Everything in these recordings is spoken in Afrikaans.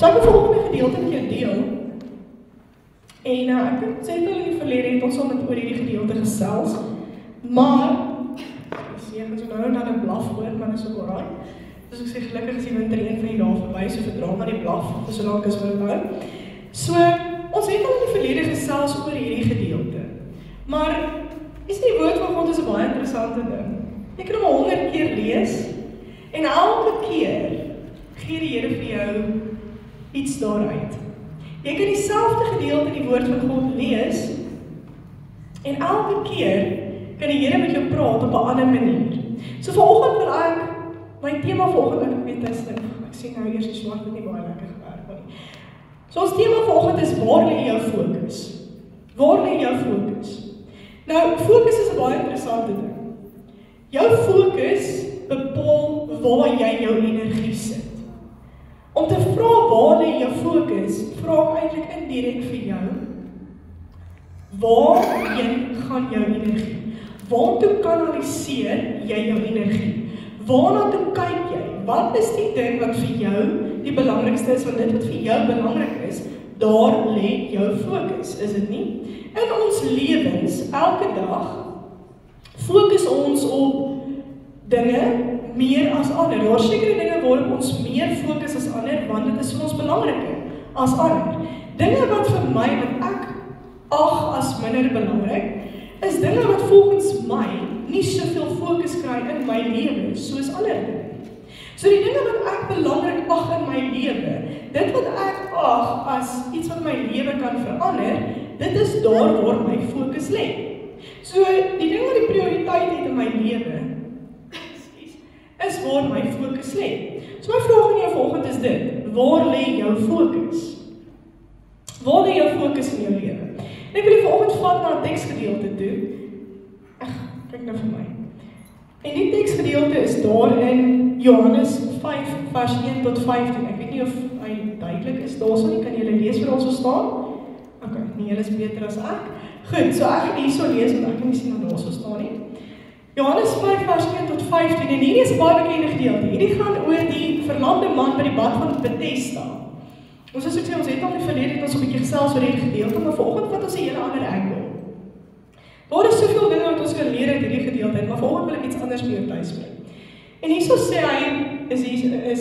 So ek wil volgende gedeelte met jou deel. En ek het sê al in die verlede het ons al met oor hierdie gedeelte gesels, maar ek gaan so nou en dan 'n blaf hoor, maar dis ook alraai. Dus ek sê gelukkig is die winter een van die dae verby, so verdra maar die blaf, vir so lank as wat nou. So, ons het al in die verlede gesels oor hierdie gedeelte. Maar is die woord van God is 'n baie interessante ding. Jy kan hom 100 keer lees en elke keer gee die Here vir jou iets daaruit. Jy kan dieselfde gedeelte in die woord van God lees en elke keer kan die Here met jou praat op 'n ander manier. So vanoggend wil ek my tema vanoggend, ek weet ek sien nou eers die swart wat nie baie lekker gewerk nie. So ons tema vanoggend is waar lê jou fokus? Waar lê jou fokus? Nou, fokus is 'n baie interessante ding. Jou fokus bepaal waar jy jou energie sit. Om te vra waar lê jou fokus, vra ek eintlik indirek vir jou, waarheen gaan jou energie? Waartoe kanaliseer jy jou energie? Waarna toe kyk jy? Wat is die ding wat vir jou die belangrikste is, want dit wat vir jou belangrik is, daar lê jou fokus, is dit nie? In ons lewens, elke dag, fokus ons op dinge meer as ander. Daar is sekere dinge waarop ons meer fokus as ander, want dit is vir ons belangriker as ander. Dinge wat vir my, wat ek ag as minder belangrik, is dinge wat volgens my nie soveel fokus kry in my lewe soos ander dinge. So die dinge wat ek belangrik ag in my lewe, dit wat ek ag as iets wat my lewe kan verander, dit is daar waar my fokus lê. So die ding wat die prioriteit het in my lewe, is waar my fokus lê. So my vraag aan jou vanoggend is dit, waar lê jou fokus? Waar lê jou fokus in jou lewe? En ek wil die vanoggend vat na 'n teksgedeelte toe. Kyk nou vir my. En die teksgedeelte is daar in Johannes 5 vers 1 tot 15. Ek weet nie of hy duidelik is daarso nie, kan julle lees vir ons so staan? OK, nee, julle is beter as ek. Goed, so ek gaan hierso lees want ek kan nie sien wat daarso staan nie. Johannes 5 vers 1 tot 15 en hierdie is 'n baie bekende gedeelte. Hierdie gaan oor die verlamde man by die bad van Bethesda. Ons het ons het al in die verlede het ons 'n bietjie gesels oor hierdie gedeelte, maar vanoggend vat ons 'n hele ander angle. Daar is soveel dinge wat ons kan leer uit hierdie gedeelte, maar vanoggend wil ek iets anders vir jou tuisbring. En hierso sê hy hierdie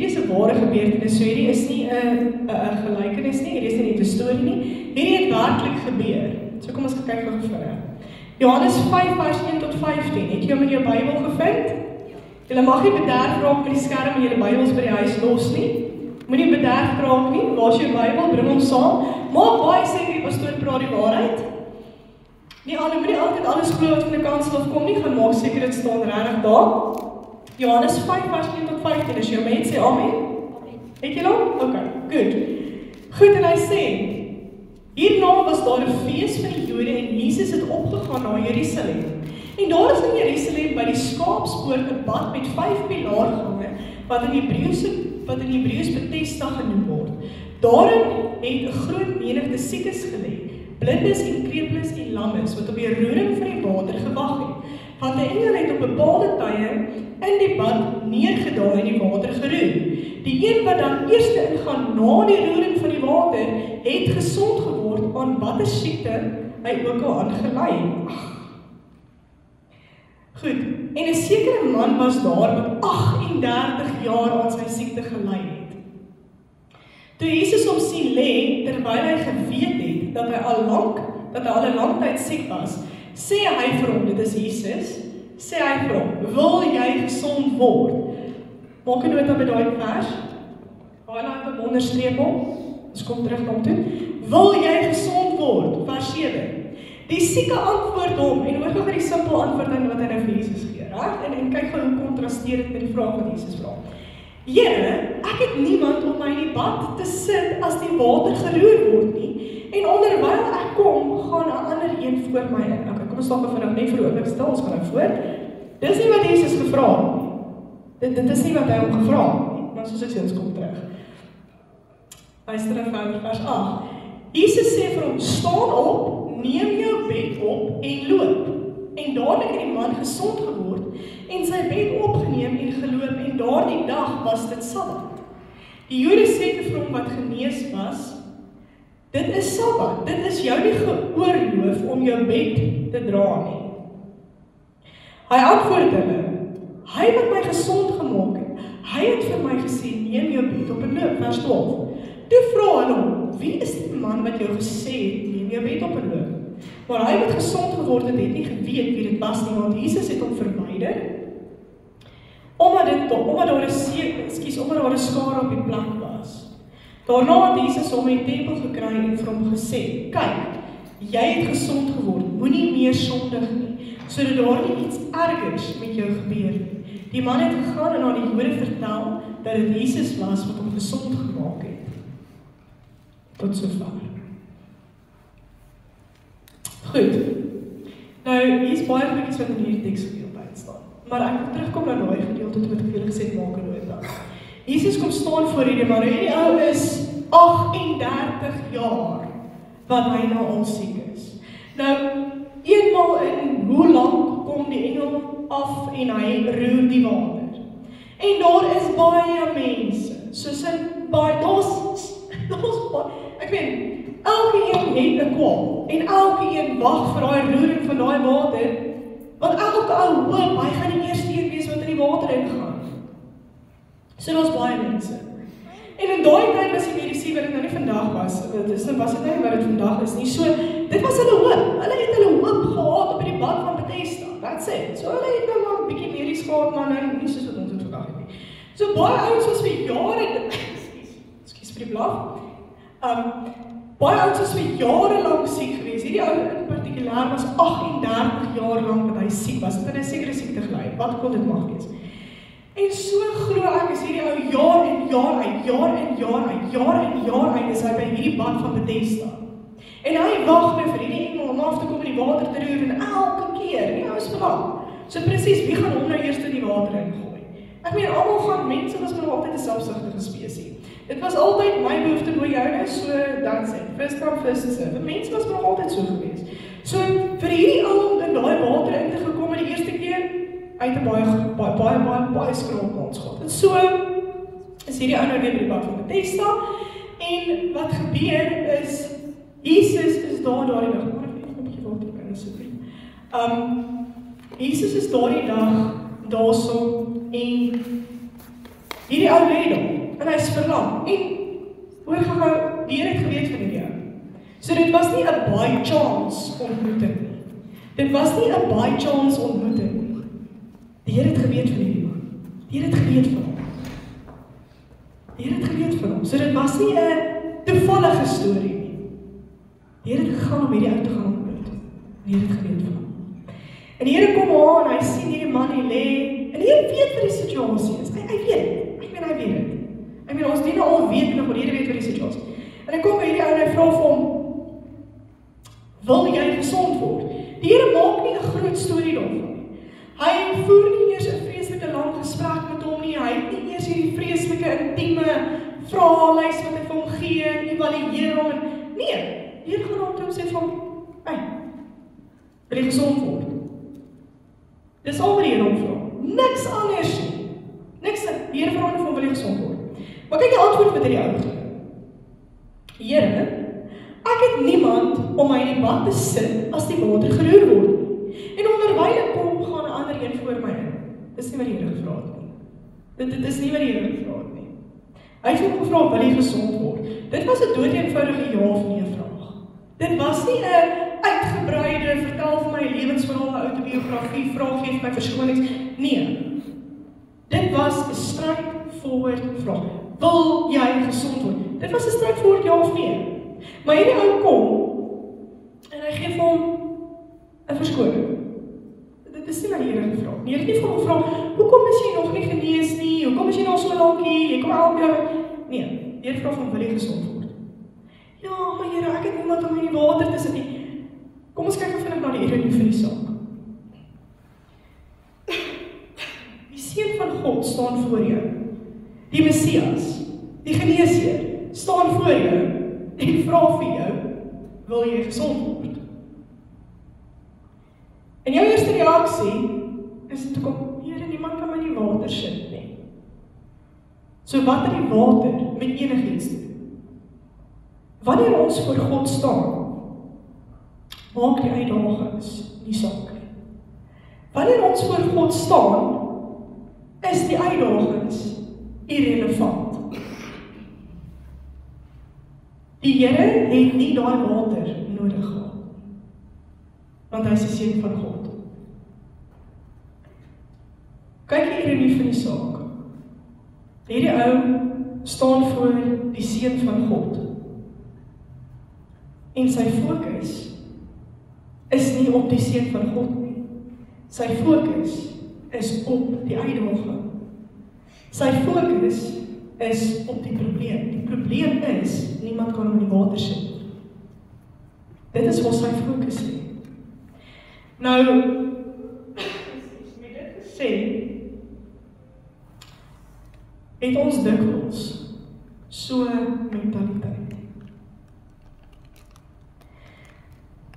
is 'n ware gebeurtenis, so hierdie is nie 'n gelykenis nie, hierdie is nie 'n storie nie. Hierdie het werklik gebeur. So kom ons kyk gou vinnig. Johannes 5 vers 1 tot 15. Het jy hom in jou Bybel gevind? Julle mag nie bederf raak met die skerm en julle Bybels by die huis los nie. Moenie bederf raak nie. Waar is jou Bybel? Bring hom saam. Maak baie seker die pastoor praat die waarheid. Moenie altyd alles glo wat van die kansel af kom nie, gaan maak seker dit staan regtig daar. Johannes 5 vers 1 tot 15. Is jou mens sê amen? Het jy hom? OK, goed. Goed, en hy sê, hierna was daar 'n fees van die Jode en Jesus het opgegaan na Jerusalem. En daar is in Jerusalem by die Skaapspoort 'n bad met 5 pilaargange wat in Hebreëus Bethesda genoem word. Daarin het 'n groot menigte siekes gelê, blindes en krepels en lammes wat op die roering van die water gewag het. Want 'n engel het op bepaalde tye in die bad neergedaal en die water geroer. Die een wat dan eerste ingaan na die roering van die water, het gesond geword aan watter siekte hy ook al aangelei. Goed, en 'n sekere man was daar wat 38 jaar aan sy siekte gelei het. Toe Jesus hom sien lê, terwyl hy geweet het dat hy al 'n lang tyd siek was, sê hy vir hom, dit is Jesus, sê hy vir hom, wil jy gesond word? Maak 'n nota by daai vers. Highlight hom, onderstreep hom. Ons kom terug na hom toe. Wil jy gesond word? Vers 7. Die sieke antwoord hom, en hoor gou die simpel antwoord aan wat hy nou vir Jesus gee, reg? En kyk gou hoe kontrasteer dit met die vraag wat Jesus vra. Here, ek het niemand om my in die bad te sit as die water geroer word nie, en onderwyl ek kom, gaan 'n ander een voor my in. Okay, kom ons stap vinnig net vir 'n oomblik stil, ons gaan nou voort. Dis nie wat Jesus gevra het nie. Dit is nie wat hy hom gevra het nie, maar soos ek sê, ons kom terug. Luister na vers 8. Jesus sê vir hom, staan op, neem jou bed op en loop. En dadelik het die man gesond geword en sy bed opgeneem en geloop en daardie dag was dit Sabbat. Die Jode sê vir hom wat genees was, dit is Sabbat, dit is jou nie geoorloof om jou bed te dra nie. Hy antwoord hulle, hy wat my gesond gemaak het, hy het vir my gesê, neem jou bed op en loop, vers 12. Toe vra hulle hom, wie is die man wat jou gesê het, neem jou bed op en loop? Maar hy wat gesond geword het, het nie geweet wie dit was nie, want Jesus het hom verwyder, omdat daar 'n skare op die plek was. Daarna het Jesus hom in die tempel gekry en vir hom gesê, kyk, jy het gesond geword, moenie meer sondig nie, sodat daar nie iets ergers met jou gebeur nie. Die man het gegaan en aan die Jode vertel, dat dit Jesus was wat hom gesond gemaak het. Tot sover. Goed. Nou, hier is baie goedjies wat in hierdie teksgedeelte staan. Maar ek wil terugkom na daai gedeelte wat ek vir julle gesê het maak en nooit dan. Jesus kom staan voor hierdie man. Hierdie ou is 38 jaar wat hy nou al siek is. Nou, eenmaal in hoe lank kom die engel af en hy roer die water. En daar is baie mense. Soos in baie, daar's baie, ek weet, elke een het 'n kwaal en elke een wag vir daai roering van daai water, want elke ou hoop hy gaan die eerste een wees wat in die water ingaan. So daar's baie mense. En in daai tyd was die mediese wat dit nou nie vandag was dit wat dit vandag is nie. So dit was hulle hoop. Hulle het hulle hoop gehad op die bad van Bethesda. That's it. So hulle het nou maar 'n bietjie medies gehad, maar nou nie soos wat ons dit vandag het nie. So baie ouens was vir jare Ekskuus vir die blaf. Baie ouens was vir jare lank siek gewees. Hierdie ou in partikulêr was 38 jaar lank wat hy siek was. Het in 'n sekere siekte gely. Wat kon dit mag wees? En so glo ek is hierdie ou jaar en jaar uit is hy by hierdie bad van Bethesda. En hy wag nou vir hierdie engel om af te kom in die water te roer en elke keer, die ou is verlang. So presies, wie gaan hom nou eers in die water ingooi? Ek meen, almal van mense was nog altyd 'n selfsugtige spesies. Dit was altyd my behoefte bo joune, so that's it. First come, first serve. Mense was nog altyd so gewees. So vir hierdie ou om in daai water in te gekom die eerste keer, uit 'n baie skraap kans gehad. En so is hierdie ou nou weer by die bad van Bethesda en wat gebeur is Jesus is daardie dag, maar ek weet 'n bietjie water kan asseblief. Jesus is daardie dag daarso en hierdie ou lê daar en hy is verlam. En hoor gou, die Here het geweet van hierdie ou. So dit was nie 'n by chance ontmoeting nie. Dit was nie 'n by chance ontmoeting nie. Die Here het geweet van hierdie man. Die Here het geweet van hom. Die Here het geweet van hom. So dit was nie 'n toevallige storie nie. Die Here het gegaan om hierdie ou te gaan ontmoet. Die Here het geweet van hom. En die Here kom aan en hy sien hierdie man hier lê. En die Here weet wat die situasie is. Hy weet dit. Ek meen hy weet dit. Ek meen ons dien al weet nog, maar die Here weet wat die situasie is. En hy kom by hierdie ou en hy vra vir hom, wil jy gesond word? Die Here maak nie 'n groot storie daarvan. Hy voer nie eers 'n vreeslike lang gesprek met hom nie. Hy het nie eers hierdie vreeslike intieme vraelys wat hy vir hom gee en evalueer hom en nee, die Here gaan hom toe sê van, hey, wil jy gesond word? Dis al wat die Here hom vra. Niks anders nie. Niks, die Here vra hom, wil jy gesond word? Maar kyk die antwoord wat hierdie ou gee. Here, ek het niemand om my in die bad te sit as die water geroer word nie. En onderwyl ek kom, gaan 'n ander een voor my in. Dis nie wat die Here gevra het nie. Dit is nie wat die Here gevra het nie. Hy het hom gevra, wil jy gesond word? Dit was 'n doodeenvoudige ja of nee vraag. Dit was nie 'n uitgebreide, vertel vir my lewensverhaal, 'n autobiografie, vraag gee vir my verskonings. Nee. Dit was 'n straightforward vraag. Wil jy gesond word? Dit was 'n straightforward ja of nee. Maar hierdie ou kom en hy gee vir hom 'n verskoning. Dit is nie wat die Here gevra het nie. Hy het nie vir hom gevra, hoekom is jy nog nie genees nie? Hoekom is jy nog so lank hier? Jy kom elke jaar. Nee, die Here vra van, wil jy gesond word? Ja, maar Here, ek het niemand om in die water te sit nie. Kom ons kyk of vinnig na die ironie van die saak. Die Seun van God staan voor jou. Die Messias, die Geneesheer, staan voor jou en vra vir jou, wil jy gesond word? En jou eerste reaksie is toe kom, Here, niemand kan my in die water sit nie. So wat het die water met enigiets doen? Wanneer ons voor God staan, maak die uitdagings nie saak nie. Wanneer ons voor God staan, is die uitdagings irrelevant. Die Here het nie daai water nodig gehad, want hy is die seun van God. Kyk die ironie van die saak. Hierdie ou staan voor die seun van God. En sy fokus is nie op die seun van God nie. Sy fokus is op die uitdaging. Sy fokus is op die probleem. Die probleem is, niemand kan hom in die water sit. Dit is waar sy fokus lê. Nou, met dit gesê, het ons dikwels so mentaliteit.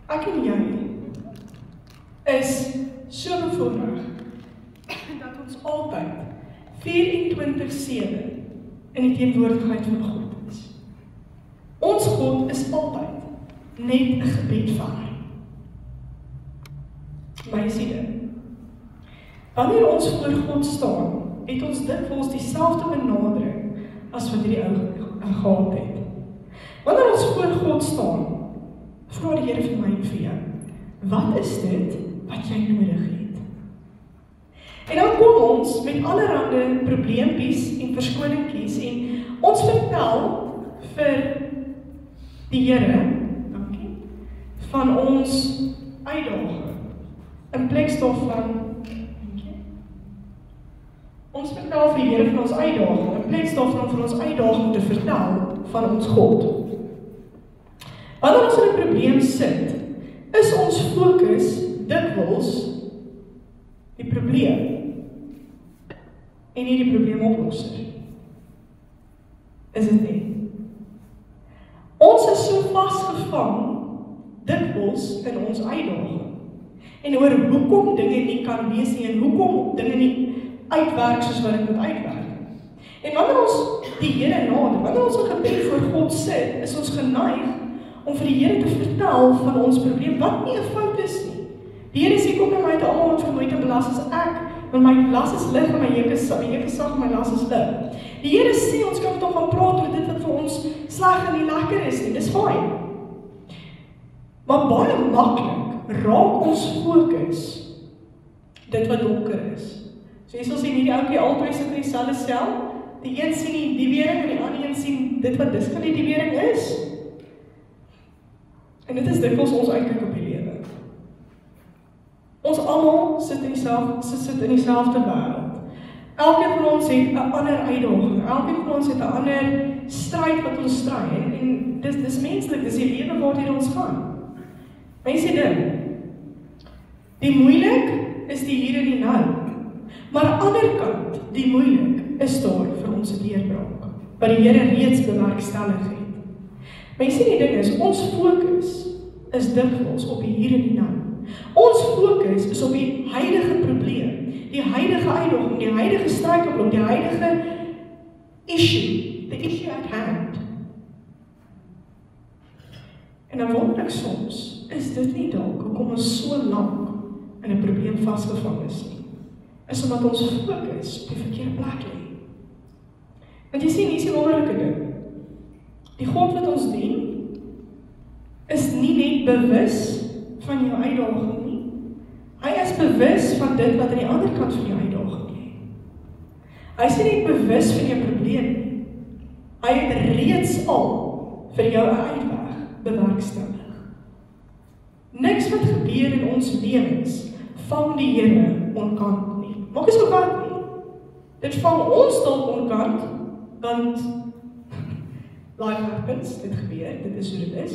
Ek en jy is so bevoorreg dat ons altyd 24/7 in die teenwoordigheid van God is. Ons God is altyd net 'n gebed ver. Maar jy sien dit. Wanneer ons voor God staan, het ons dikwels dieselfde benadering as wat hierdie ou gehad het. Wanneer ons voor God staan, vra die Here vir my en vir jou, wat is dit wat jy nodig het? En dan kom ons met allerhande probleempies en verskoningkies en ons vertel vir die Here, dankie, van ons uitdaging. In plek daarvan, ons vertel vir die Here van ons uitdaging, in plek daarvan vir ons uitdaging te vertel van ons God. Wanneer ons in 'n probleem sit, is ons fokus dikwels die probleem en nie die probleemoplosser. Is dit nie? Ons is so vasgevang dikwels in ons uitdaging en oor hoekom dinge nie kan wees nie en hoekom dinge nie uitwerk soos wat dit moet uitwerk. En wanneer ons die Here nader, wanneer ons 'n gebed voor God sit, is ons geneig om vir die Here te vertel van ons probleem, wat nie 'n fout is nie. Die Here sê, kom na my toe almal wat vermoeid en belas is ek, want my las is lig en my juk is sag, my las is lig. Die Here sê, ons kan toch gaan praat oor dit wat vir ons sleg en nie lekker is nie, dis fyn. Maar baie maklik raak ons fokus dit wat donker is. So jy sal sien, hierdie oukie altyd sit in dieselfde sel, die een sien die wering en die ander een sien dit wat diskelie die wering is. En dit is dikwels ons uitkyk op die lewe. Ons almal sit in dieselfde wêreld. Elkeen van ons het 'n ander uitdaging, elkeen van ons het 'n ander stryd wat ons stry, en dis menslik, dis die lewe waartoe ons gaan. Mense ding, die moeilik is die hier en die nou. Maar aan die ander kant, die moeilik is daar vir ons deurbraak, wat die Here reeds bewerkstellig het. Mense, die ding is, ons fokus is dikwels op die hier en die nou. Ons fokus is op die huidige probleem, die huidige uitdaging, die huidige struikelblok, die huidige issue, the issue at hand. En dan wonder ek soms, is dit nie dalk hoekom ons so lank in 'n probleem vasgevang is nie? Is omdat ons fokus op die verkeerde plek lê. Want jy sien, hier is die wonderlike ding. Die God wat ons dien, is nie net bewus van jou uitdaging nie. Hy is bewus van dit wat aan die ander kant van jou uitdaging lê. Hy is nie net bewus van jou probleem nie. Hy het reeds al vir jou 'n uitweg bewerkstellig. Niks wat gebeur in ons lewens vang die Here onkant nie. Maak nie so wat nie. Dit vang ons dalk onkant, want life happens, dit gebeur, dit is hoe dit is.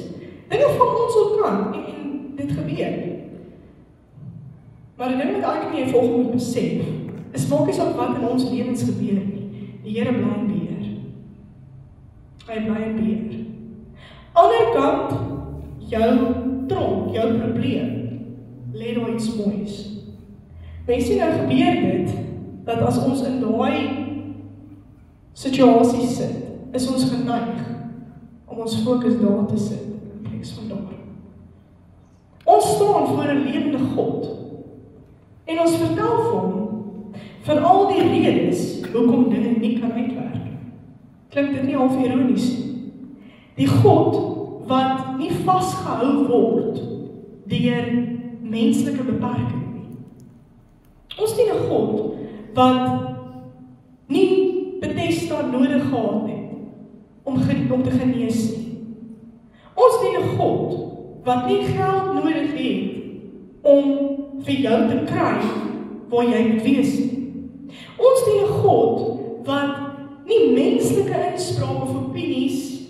Dinge vang ons onkant en dit gebeur. Maar die ding wat ek nie volgens moet besef, is maak nie so wat in ons lewens gebeur nie. Die Here bly in beheer. Hy bly in beheer. Ander kant, jou tronk, jou probleem, lê daar iets moois. Mense, nou gebeur dit, dat as ons in daai situasies sit, is ons geneig om ons fokus daar te sit, in plaas van daar. Ons staan voor 'n lewende God, en ons vertel vir hom van al die redes hoekom dinge nie kan uitwerk. Klink dit nie half ironies nie? Die God wat nie vasgehou word deur menslike beperking nie. Ons dien 'n God wat nie Bethesda nodig gehad het om te genees nie. Ons dien 'n God wat nie geld nodig het om vir jou te kry waar jy moet wees nie. Ons dien 'n God wat nie menslike inspraak of opinies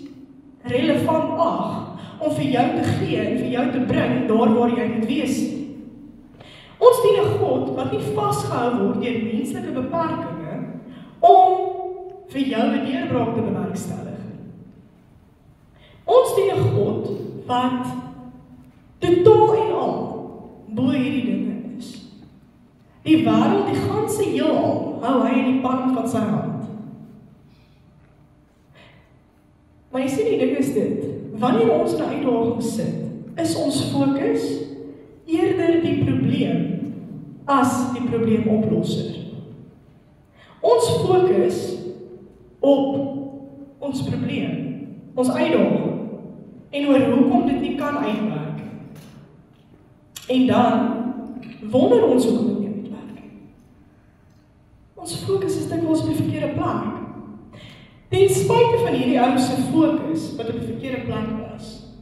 relevant ag om vir jou te gee en vir jou te bring daar waar jy moet wees nie. Ons dien 'n God wat nie vasgehou word deur menslike beperkings om vir jou 'n deurbraak te bewerkstellig. Ons dien 'n God wat totaal en al bo hierdie dinge is. Die wêreld, die ganse heelal, hou hy in die palm van sy hand. Maar jy sien, die ding is dit, wanneer ons in 'n uitdaging sit, is ons fokus eerder die probleem as die probleemoplosser. Ons fokus op ons probleem, ons uitdaging, en oor hoekom dit nie kan uitwerk. En dan wonder ons hoekom dit nie uitwerk. Ons fokus is dikwels op die verkeerde plek. Ten spyte van hierdie ou se fokus wat op die verkeerde plek was.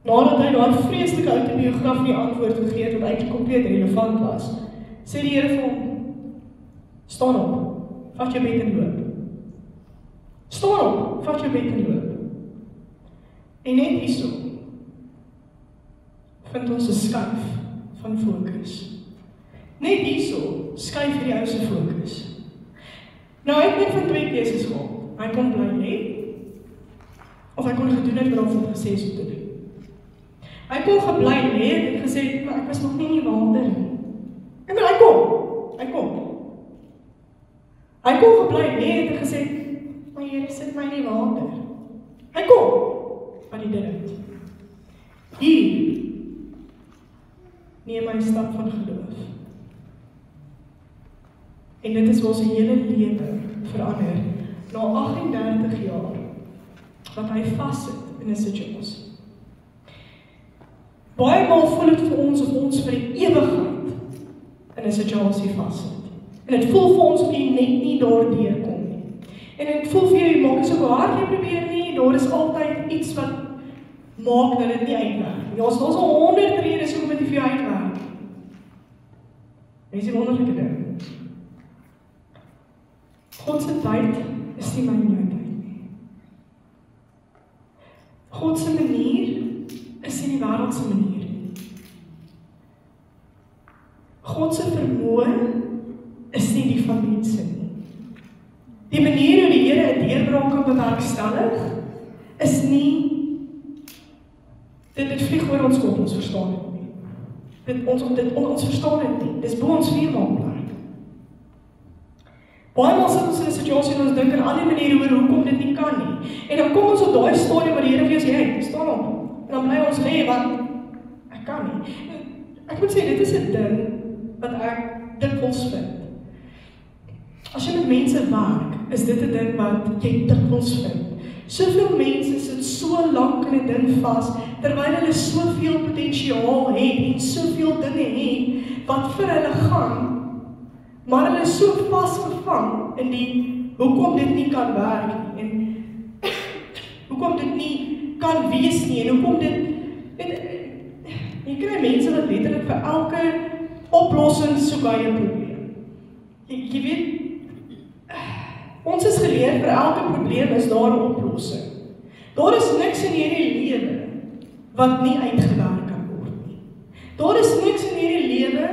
Nadat hy daai vreeslike autobiografie antwoord gegee het wat eintlik kompleet relevant was, sê die Here vir hom: "Staan op, vat jou bed en loop. Staan op, vat jou bed en loop." En net hierso vind ons 'n skuif van fokus. Net hierso skuif hierdie ou se fokus. Nou, hy het net van twee keuses gehad. Hy kon bly lê, of hy kon gedoen het wat hom gesê is om te doen. Hy kon gebly lê en gesê, maar ek was nog nie in die water nie. En maar hy kom. Hy kon gebly lê en gesê, maar Here, sit my in die water. Hy kom, maar die dit. Hier neem hy 'n stap van geloof. En dit is waar sy hele lewe verander, na 38 jaar, wat hy vassit in 'n situasie. Baie maal voel dit vir ons of ons vir die ewigheid in 'n situasie vassit. En dit voel vir ons of jy net nie daardeur kom nie. En dit voel vir jou, jy maak so hard jy probeer nie, daar is altyd iets wat maak dat dit nie uitwerk. Ja, ons al 100 redes hoekom dit vir jou uitwerk. Dis 'n wonderlike ding. God se tyd is nie my en jou tyd nie. God se manier is nie die wêreld se manier nie. God se vermoë is nie die van mense nie. Die manier hoe die Here 'n deurbraak kan bewerkstellig, is nie dit vlieg oor ons kop, ons verstaan dit nie. Ons verstaan dit nie. Dis bo ons viermaakplek. Baie maal sit ons in 'n situasie en ons dink aan ander maniere oor hoekom dit nie kan nie. En dan kom ons op daai stadium waar die Here vir ons sê, "Hey, staan op." En dan bly ons lê want ek kan nie. Ek moet sê dit is 'n ding wat ek dikwels vind. As jy met mense werk, is dit 'n ding wat jy dikwels vind. Soveel mense sit so lank in 'n ding vas, terwyl hulle soveel potensiaal het en soveel dinge het wat vir hulle gaan, maar hulle is so vasgevang in die hoekom dit nie kan werk nie, en hoekom dit nie kan wees nie, en hoekom dit, jy kry mense wat letterlik vir elke oplossing soek hy 'n probleem. Jy weet, ons is geleer vir elke probleem is daar 'n oplossing. Daar is niks in hierdie lewe wat nie uitgewerk kan word nie. Daar is niks in hierdie lewe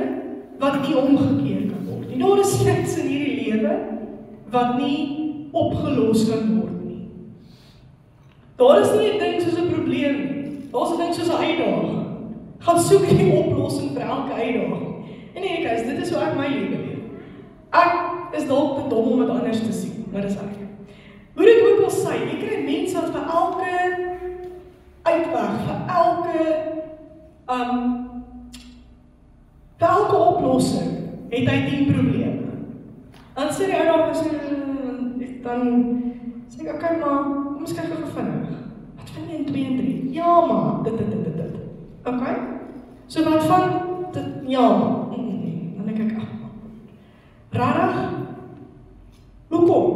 wat nie omgekeer kan word nie. Daar is niks in hierdie lewe wat nie opgelos kan word nie. Daar is nie 'n ding soos 'n probleem nie. Daar is 'n ding soos 'n uitdaging. Gaan soek die oplossing vir elke uitdaging. En nee, guys, dit is hoe ek my lewe leef. Ek is dalk te dom om dit anders te sien, maar dis ek. Hoe dit ook al sê, jy kry mense wat vir elke uitweg, vir elke oplossing, het hy 10 probleme. Dan sê die ou dan sê ek, okay maar, kom ons kyk gou vinnig. Wat van 1, 2 en 3? Ja maar, dit. Okay? So wat van, ja maar, dan denk ek, rarig? Hoekom?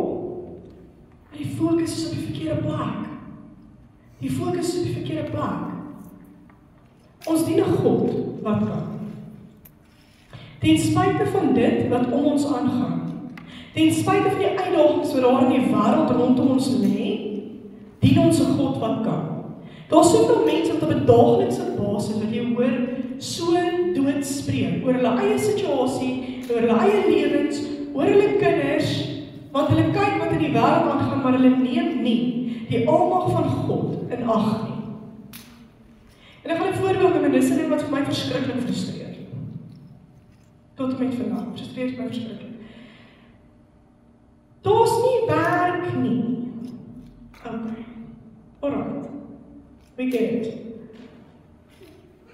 Die fokus is op die verkeerde plek. Die fokus is op die verkeerde plek. Ons dien 'n God wat kan. Ten spyte van dit wat om ons aangaan, ten spyte van die uitdagings wat daar in die wêreld rondom ons lê, dien ons 'n God wat kan. Daar's soveel mense wat op 'n daaglikse basis wat jy hoor so doodspreek oor hulle eie situasie, oor hulle eie lewens, oor hulle kinders, want hulle kyk wat in die wêreld aangaan, maar hulle neem nie die almag van God in ag nie. En ek gaan 'n voorbeeld noem, en dis 'n ding wat vir my verskriklik frustreer. Tot en met vandag, frustreer my verskriklik. Daar's nie werk nie. Okay. Alright. We get it.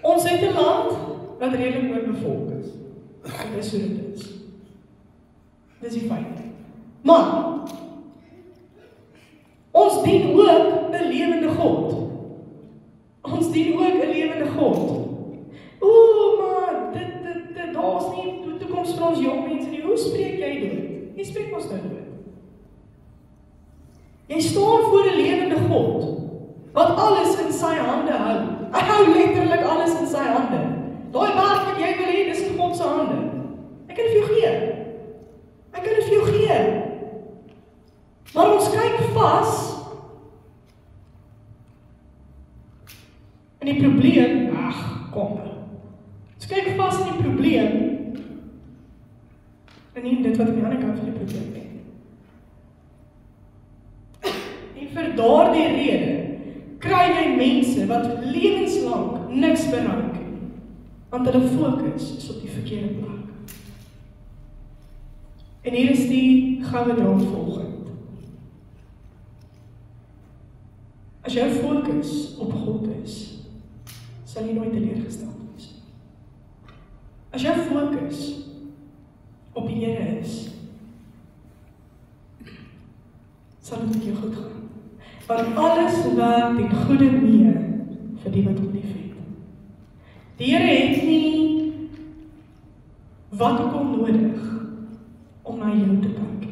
Ons het 'n land wat redelik oorbevolk is. Dit is hoe dit is. Dis die feit. Maar ons dien ook 'n lewende God. Ons dien ook 'n lewende God. Maar daar's nie toekoms vir ons jong mense nie. Hoe spreek jy dood? Jy spreek ons nou dood. Jy staan voor 'n lewende God wat alles in sy hande hou. Hy hou letterlik alles in sy hande. Daai werk wat jy wil hê, dis in God se hande. Hy kan dit vir jou gee. Hy kan dit vir jou gee. Maar ons kyk vas in die probleem, kom nou. Ons kyk vas in die probleem en nie dit wat aan die ander kant van die probleem is. En vir daardie rede kry jy mense wat lewenslang niks bereik nie, want hulle fokus is op die verkeerde plek. En hier is die goue draad volgend. As jou fokus op God is, sal jy nooit teleurgesteld wees. As jou fokus op die Here is, sal dit met jou goed gaan. Want alles werk ten goeie mee vir die wat hom liefhet. Die Here het nie wat ook al nodig om na jou te kyk.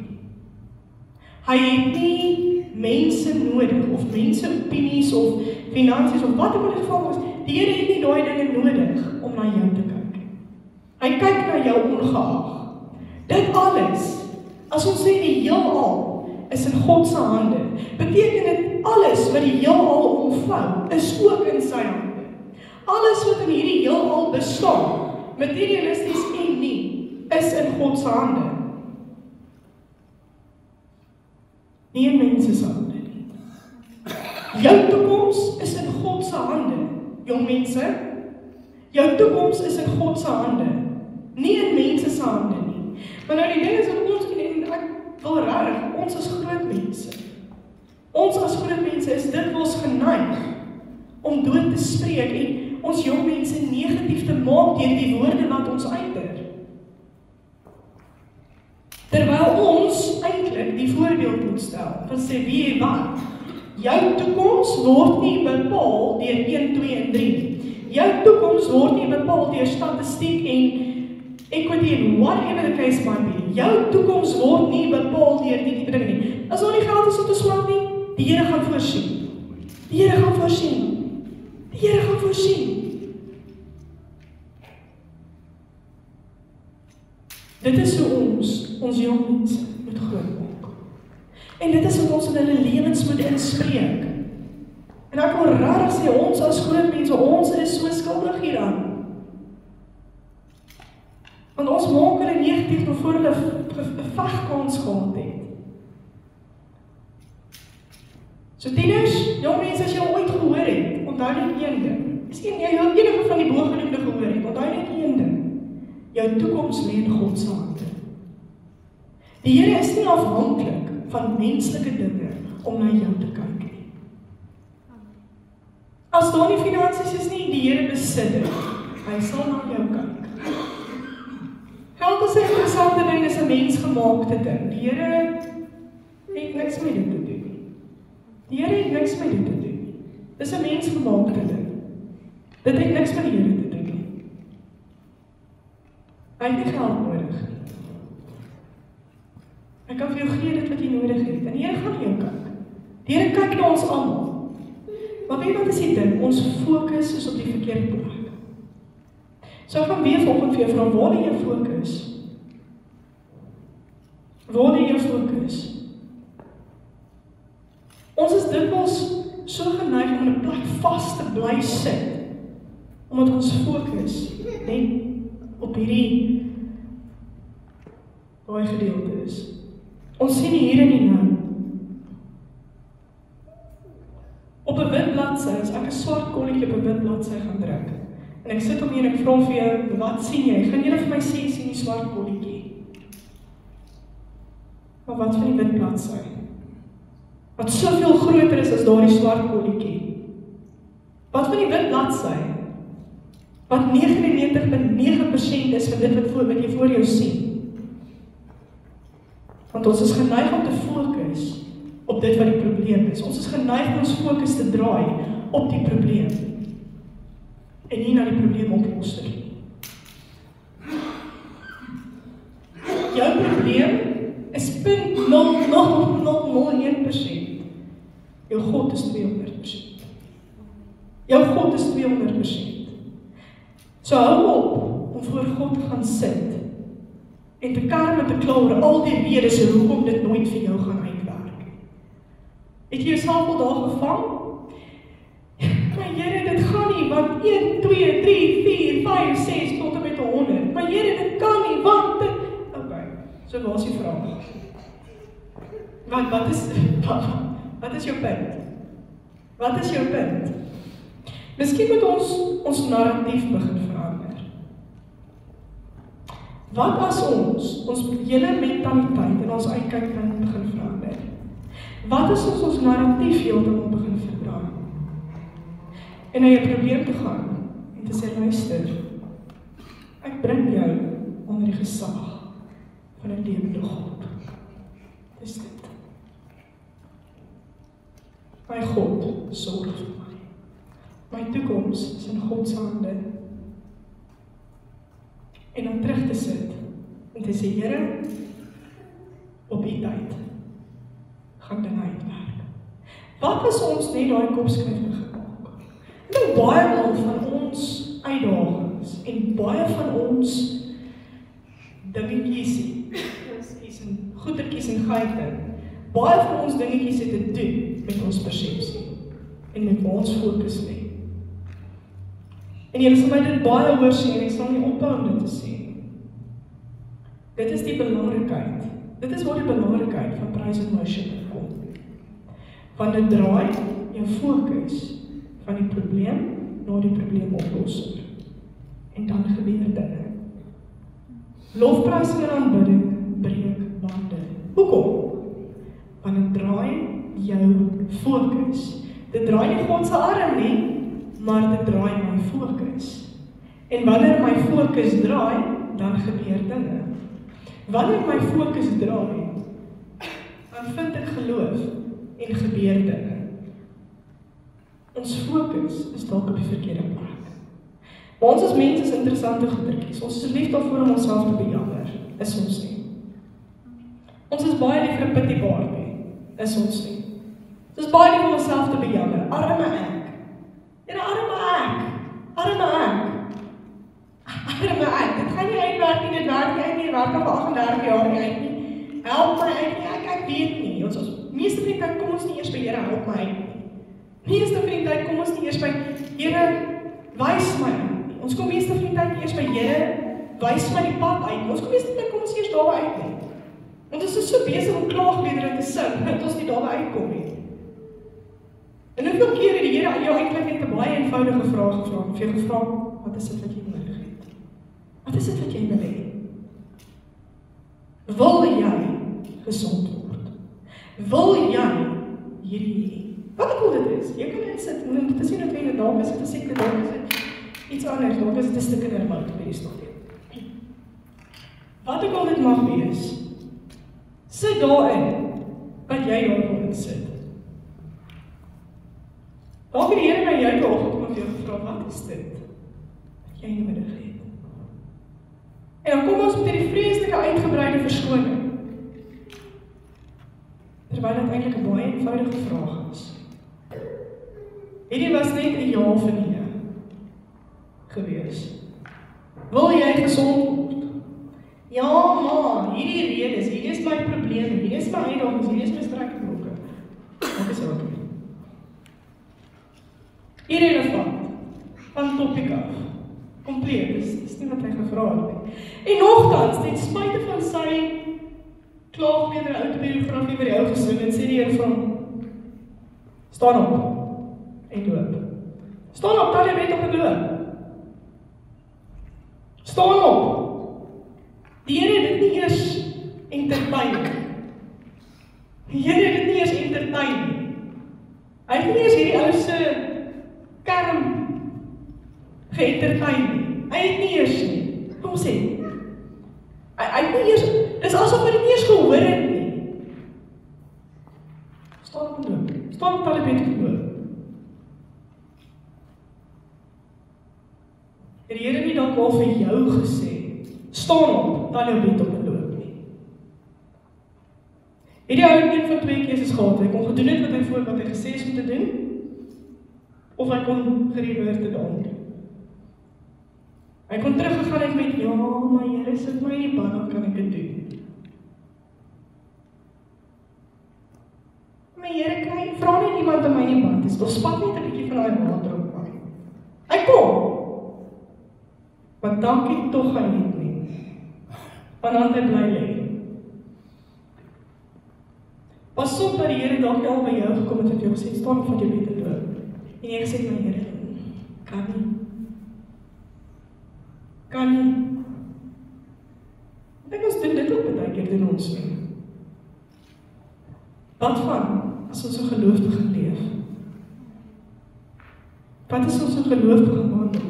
Hy het nie mense nodig, of mense opinies, of finansies, of wat ook al die geval is. Die Here het nie daai dinge nodig om na jou te kyk. Hy kyk na jou ongeag. Dit alles, as ons sê die heelal is in God se hande, beteken dit alles wat die heelal omvou, is ook in sy hande. Alles wat in hierdie heelal bestaan, materialisties en nie, is in God se hande. Nie in mense se hande nie. Jou toekoms is in God se hande, jong mense. Jou toekoms is in God se hande, nie in mense se hande nie. Maar nou die ding is dat ons, en ek wil regtig, ons as groot mense, ons as groot mense is dikwels geneig om dood te spreek en ons jong mense negatief te maak deur die woorde wat ons uiter. Terwyl ons eintlik die voorbeeld moet stel, van sê wie wat, jou toekoms word nie bepaal deur 1, 2 en 3. Jou toekoms word nie bepaal deur statistiek en equity en whatever the case might be. Jou toekoms word nie bepaal deur die tipe dinge nie. As daar nie geld is om te slaan nie, die Here gaan voorsien. Die Here gaan voorsien. Die Here gaan voorsien. Dit is hoe ons jong mense moet grootmaak. En dit is wat ons in hulle lewens moet inspreek. En ek wil regtig sê, ons as groot mense, ons is so skuldig hieraan. Want ons maak hulle negatief nog voor hulle 'n vegkans gehad het. So tieners, jong mense, as jy ooit gehoor het, onthou net een ding. Miskien jy enige van die bogenoemde gehoor het, onthou net een ding. Jou toekoms lê in God se hande. Die Here is nie afhanklik van menslike dinge om na jou te kyk nie. As daar nie finansies is nie, die Here besit dit. Hy sal na jou kyk. Geld is 'n interessante ding, is 'n mensgemaakte ding. Die Here het niks met dit te doen nie. Die Here het niks met dit te doen nie. Dis 'n mensgemaakte ding. Dit het niks met die Here te doen nie. Hy het nie geld nodig nie. Hy kan vir jou gee dit wat jy nodig het. En die Here gaan jou kyk. Die Here kyk na ons almal. Maar weet wat is die ding? Ons fokus is op die verkeerde plek. So ek gaan weer volgende vir jou vra, waar lê jou fokus? Waar lê jou fokus? Ons is dikwels so geneig om in 'n plek vas te bly sit, omdat ons fokus net op hierdie daai gedeelte is. Ons sien hier en die nou. Op 'n wit bladsy, as ek 'n swart kolletjie op 'n wit bladsy gaan druk, en ek sit om hier en ek vra vir jou, wat sien jy? Gaan julle vir my sê, sien die swart kolletjie? Maar wat van die wit bladsy? Wat soveel groter is as daardie swart kolletjie? Wat van die wit bladsy? Wat 99,9% is van dit wat jy voor jou sien? Want ons is geneig om te fokus op dit wat die probleem is. Ons is geneig om ons fokus te draai op die probleem en nie na die probleem oplossing nie. Jou probleem is 0,0001%. Jou God is 200%. Jou God is 200%. So hou op om voor God te gaan sit en te kerm en te kla oor al die redes hoekom dit nooit vir jou gaan uitwerk. Het jy jouself al daar gevang? Maar Here, dit gaan nie, want 1, 2, 3, 4, 5, 6 tot en met 100. Maar Here, dit kan nie, want dit... Okay, so waar is die vraag? Wat is jou punt? Wat is jou punt? Miskien moet ons narratief begin verander. Wat as ons hele mentaliteit en ons uitkykpunt begin verander? Wat as ons narratief heeltemal begin verdraai? En na jou probleem te gaan en te sê, luister, ek bring jou onder die gesag van 'n lewende God. Dis dit. My God sorg vir my. My toekoms is in God se hande. En om terug te sit en te sê, Here, op die tyd gaan dinge uitwerk. Wat as ons net daai kopskryf begin maak? Ek dink baie van ons uitdagings en baie van ons dingetjies en goedertjies en geite, baie van ons dingetjies het te doen met ons persepsie en met waar ons fokus lê. En julle sal my dit baie hoor sê en ek sal nie ophou om dit te sê. Dit is die belangrikheid. Dit is waar die belangrikheid van praise and worship kom. Want dit draai jou fokus van die probleem na die probleemoplossing. En dan gebeur dinge. Lofprysing en aanbidding breek bande. Hoekom? Want dit draai jou fokus. Dit draai nie God se arm nie, maar dit draai my fokus. En wanneer my fokus draai, dan gebeur dinge. Wanneer my fokus draai, dan vind ek geloof en gebeur dinge. Ons fokus is dalk op die verkeerde plek. Maar ons as mense is interessante goedertjies. Ons is lief daarvoor om onsself te bejammer. Is ons nie. Ons is baie lief vir 'n pity party. Is ons nie. Ons is baie lief om onsself te bejammer. Arme ek. En arme ek. Arme ek. Arme ek. Dit gaan nie uitwerk nie, dit werk nie uit nie, werk al 38 jaar nie uit nie. Help my uit nie, ek weet nie. Ons meeste van die tyd kom ons nie eers by Here, help my uit nie. Meeste van die tyd kom ons nie eers by Here, wys my. Ons kom meeste van die tyd eers by Here, wys my die pad uit. Ons kom meeste van die tyd kom ons eers daar uit nie. Want ons is so besig om klaagliedere te sing, dat ons nie daar uitkom nie. En hoeveel keer het die Here jou eintlik net 'n baie eenvoudige vraag gevra, of jy gevra, wat is dit wat jy nodig het? Wat is dit wat jy wil hê? Wil jy gesond word? Wil jy hierdie hê? Wat ek wil dit is, jy kan insit, dit is nie noodwendig, dalk is dit 'n siekte, dalk is dit iets anders, dalk is dit 'n stuk kindermout by die stofie. Wat ek al dit mag wees, sit daarin, wat jy daarin sit. Dalk het die Here na jou toe gekom en vir jou gevra, wat is dit? Wat jy nodig het. En dan kom ons met hierdie vreeslike uitgebreide verskoning. Terwyl dit eintlik 'n baie eenvoudige vraag is. Hierdie was net 'n ja of 'n nee gewees. Wil jy gesond word? Ja, maar hierdie redes, hierdie is my probleme, hierdie is my uitdagings, hierdie is my struikelblokke. Wat is ook? Irrelevant, van topic af, compleet, dis nie wat hy gevra het nie. En nogtans, ten spyte van sy klaagmeter autobiografie wat hy ou gesing het, sê die Here van, staan op, en loop. Staan op, tel jy met op en loop. Staan op. Die Here het dit nie eers entertain. Die Here het dit nie eers entertain. Hy het nie eers hierdie ou se kerm geëntertain nie. Hy het nie eers nie. Kom sê. Hy het nie eers, dis asof hy dit nie eers gehoor het nie. Staan op en loop. Staan op, tel jy met op en loop. Het die Here nie dalk al vir jou gesê, staan op, dan jou bed op en loop nie. Hierdie ou het een van twee keuses gehad, hy kon gedoen het wat hy gesê is om te doen, of hy kon gereverse daan doen. Hy kon teruggegaan het met, ja, maar Here, sit my in die bad, dan kan ek dit doen. Maar Here, vra net iemand om my in die bad, dus of spat net 'n bietjie van daai water op my. Hy kom! Maar dankie tog hy het nie. Want dan hy bly lê. Pas op dat die Here dalk al by jou gekom het en jou gesê, staan van jou bed en loop. En jy gesê, my Here, kan nie. Kan nie. Ek dink ons doen dit ook baie keer doen ons nie. Wat van as ons 'n geloof begin leef? Wat is ons 'n geloof begin wandel?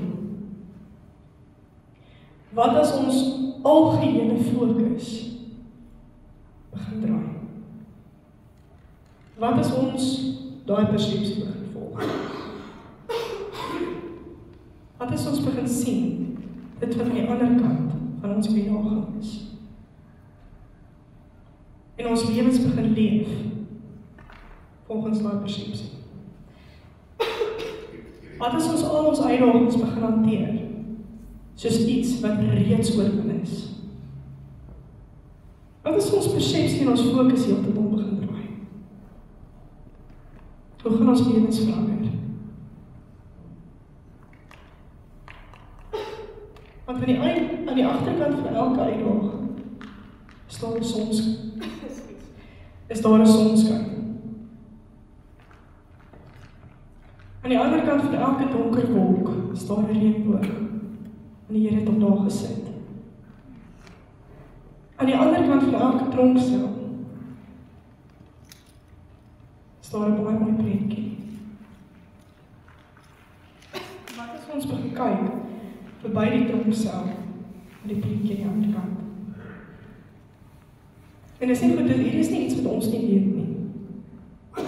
Wat as ons algehele fokus begin draai? Wat as ons daai persepsie begin volg? Wat as ons begin sien dit van die ander kant van ons uitdagings? En ons lewens begin leef volgens daai persepsie? Wat as ons al ons uitdagings begin hanteer soos iets wat reeds oorwin is? Wat is ons persepsie en ons fokus heeltemal begin draai? Hoe gaan ons lewens verander? Want aan die agterkant van elke uitdaging is daar 'n sonskyn. Aan die ander kant van elke donker wolk is daar 'n reënboog. En die Here het hom daar gesit. Aan die ander kant van elke tronksel is daar 'n baie mooi prentjie. Wat as ons begin kyk verby die tronksel en die prentjie aan die ander kant? En dis nie goed, hierdie is nie iets wat ons nie weet nie.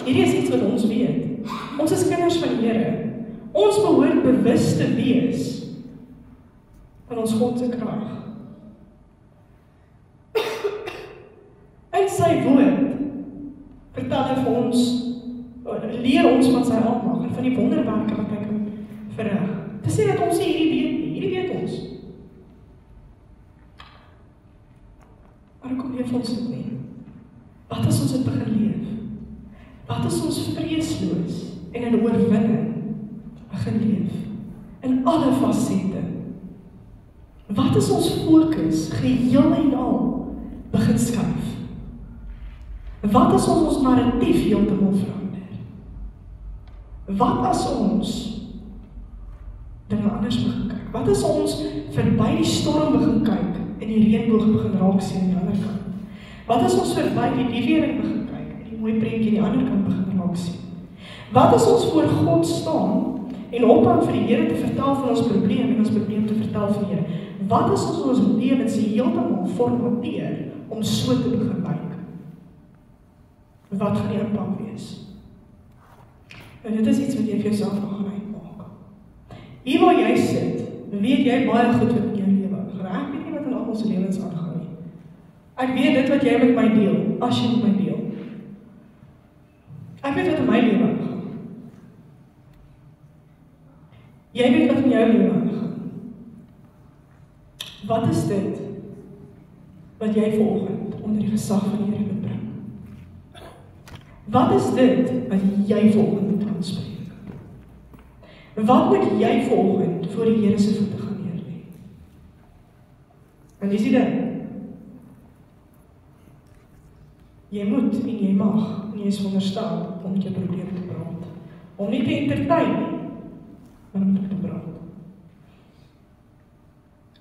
Hierdie is iets wat ons weet. Ons is kinders van die Here. Ons behoort bewus te wees van ons God se krag. In sy woord vertel hy vir ons, leer ons van sy almag en van die wonderwerke wat hy kan verrig. Dit sê dat ons nie hierdie weet nie, hierdie weet ons. Maar kom leef ons dit nie. Wat as ons dit begin leef? Wat as ons vreesloos en in oorwinning begin leef? In alle fasette. Wat is ons fokus geheel en al begin skuif? Wat as ons narratief heeltemal verander? Wat as ons dinge anders begin kyk? Wat as ons verby die storm begin kyk en die reënboog begin raak sien aan die ander kant? Wat as ons verby die weer begin kyk, en die mooi prentjie aan die ander kant begin raak sien? Wat as ons voor God staan, en ophou vir die Here te vertel van ons probleem, en ons probleem te vertel vir die Here? Wat as ons lewens heeltemal formateer, om so te begin lyk? Wat gaan die impak wees? En dit is iets wat jy vir jouself gaan uitmaak. Hier waar jy sit, weet jy baie goed wat in jou lewe aangaan. Ek weet nie wat in almal se lewens aangaan nie. Ek weet dit wat jy met my deel, as jy met my deel. Ek weet wat in my lewe aangaan. Jy weet wat in jou lewe aangaan. Wat is dit wat jy vanoggend onder die gesag van die Here moet bring? Wat is dit wat jy vanoggend moet aanspreek? Wat moet jy vanoggend voor die Here se voete gaan neerlê? En dis die ding. Jy moet en jy mag, en jy is veronderstel om met jou probleem te praat. Om nie te entertain nie, maar om te praat.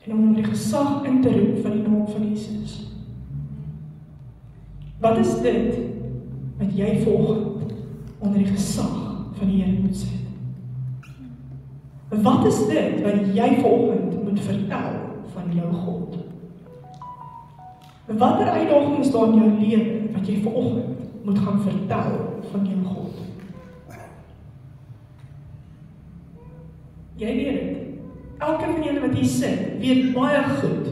En om die gesag in te roep van die naam van Jesus. Wat is dit wat jy volgend onder die gesag van die Here moet sit? Wat is dit wat jy volgend moet vertel van jou God? Watter uitdagings is daar in jou lewe wat jy vanoggend moet gaan vertel van jou God? Jy weet dit. Elke van julle wat hier sit, weet baie goed,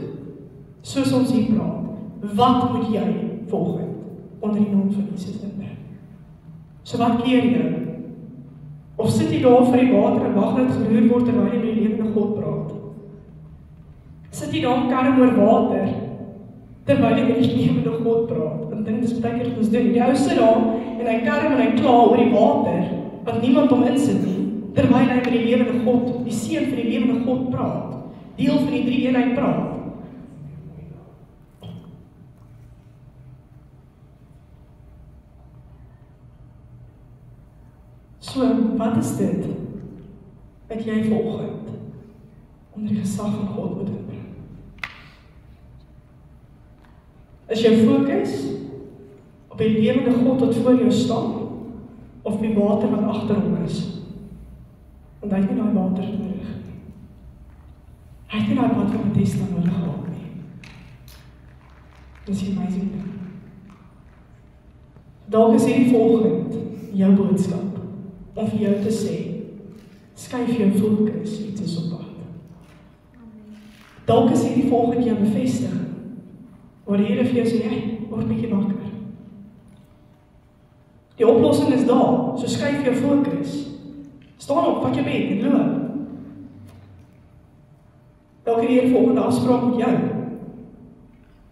soos ons hier praat, wat moet jy volgend onder die naam van Jesus inbring? So wat keer jy? Of sit jy daar vir die water en wag dat dit geroer word terwyl jy met die lewende God praat? Sit jy daar en karm oor water terwyl jy met die lewende God praat? En dink dis baie keer wat ons doen. Die ou sit daar en hy karm en hy kla oor die water wat niemand hom insit nie, terwyl hy met die lewende God, die seun van die lewende God praat, deel van die drie eenheid praat. So, wat is dit wat jy vanoggend onder die gesag van God moet inbring? Is jou fokus op die lewende God wat voor jou staan, of die water wat agter hom is? Want hy het nie daai water nodig nie. Hy het nie daai pad van Bethesda nodig gehad nie. Dis die amazing ding. Dalk is hierdie volgende jou boodskap, om vir jou te sê, skuif jou fokus iets is op pad. Dalk is hierdie volgende jou bevestiging, waar die Here vir jou sê, hey, word bietjie wakker. Die oplossing is daar, so skuif jou fokus. Staan op, vat jou bed en loop. Dalk het die Here volgende afspraak met jou.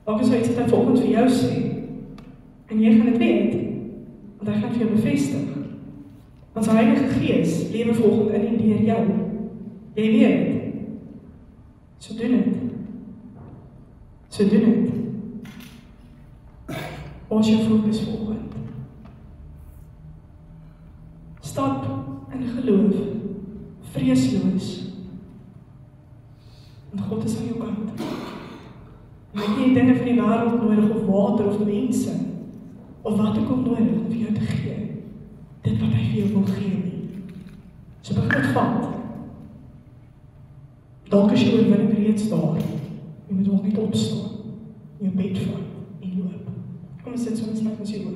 Dalk is iets wat hy volgende vir jou sê. En jy gaan dit weet, want hy gaan vir jou bevestig. Want sy Heilige Gees lewe volgende in en deur jou. Jy weet het. So doen het. So doen het. Waar is jou fokus volgende? Stap in geloof, vreesloos. Want God is aan jou kant. En hy het nie dinge van die wêreld nodig, of water, of mense, of wat ook al nodig om vir jou te gee. Dit wat hy vir jou wil gee nie. So begin het vat. Dalk is jou oorwinning reeds daar. Jy moet nog net opstaan, jou bed vat en loop. Kom ons sit so, ons maak ons hier.